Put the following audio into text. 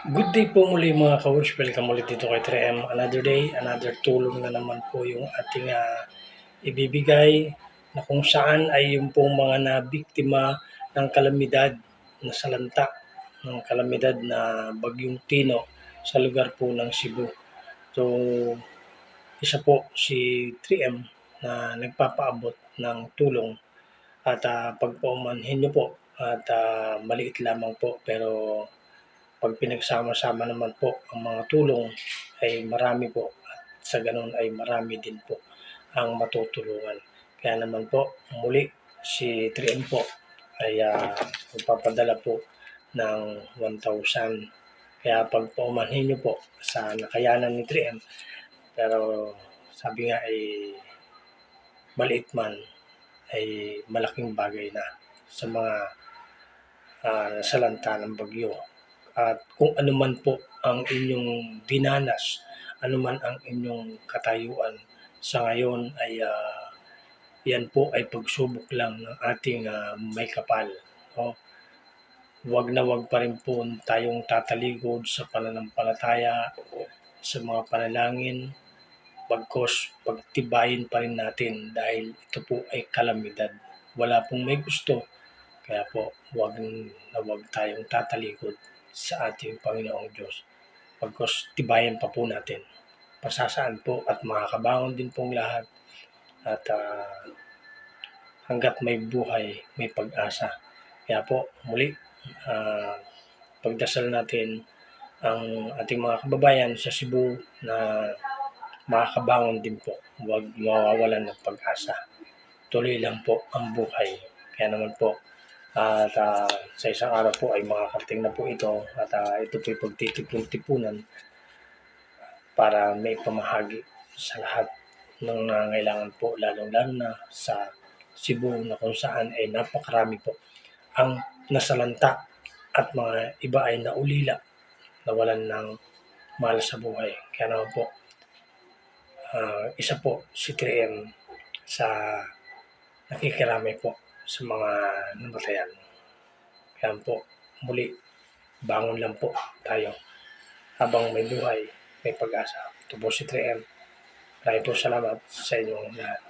Good day po muli mga ka-Woods. Welcome ulit dito kay 3M. Another day, another tulong na naman po yung ating ibibigay na kung saan ay yung pong mga nabiktima ng kalamidad na salanta, ng kalamidad na Bagyong Tino sa lugar po ng Cebu. So, isa po si 3M na nagpapaabot ng tulong at pagpaumanhin nyo po at maliit lamang po pero pag pinagsama-sama naman po ang mga tulong ay marami po at sa ganun ay marami din po ang matutulungan. Kaya naman po muli si 3M po ay magpapadala po ng 1,000. Kaya pag paumanhin nyo po sa nakayanan ni 3M, pero sabi nga ay maliit man ay malaking bagay na sa mga nasalanta ng bagyo. At kung ano man po ang inyong dinanas, ano man ang inyong katayuan sa ngayon ay yan po ay pagsubok lang ng ating may kapal. No? Wag na wag pa rin po tayong tatalikod sa pananampalataya, sa mga panalangin, bagkos pagtibayin pa rin natin dahil ito po ay kalamidad. Wala pong may gusto, kaya po wag na wag tayong tatalikod sa ating Panginoong Diyos. Pagkos tibayan pa po natin. Pasasaan po at makakabangon din pong lahat at hanggat may buhay, may pag-asa. Kaya po muli, pagdasal natin ang ating mga kababayan sa Cebu na makakabangon din po. Huwag mawawalan ng pag-asa. Tuloy lang po ang buhay. Kaya naman po, at sa isang araw po ay makakarating na po ito at ito po ay pagtitipon-tipunan para may pamahagi sa lahat ng nangangailangan po, lalong-lalo na sa Cebu na kung saan ay napakarami po ang nasalanta at mga iba ay naulila, nawalan ng mahal sa buhay. Kaya naman po, isa po si 3M sa nakikirami po sa mga namatayan. Kaya po, muli, bangon lang po tayo habang may buhay, may pag-asa. Ito po si 3M. Maraming po salamat sa inyong lahat.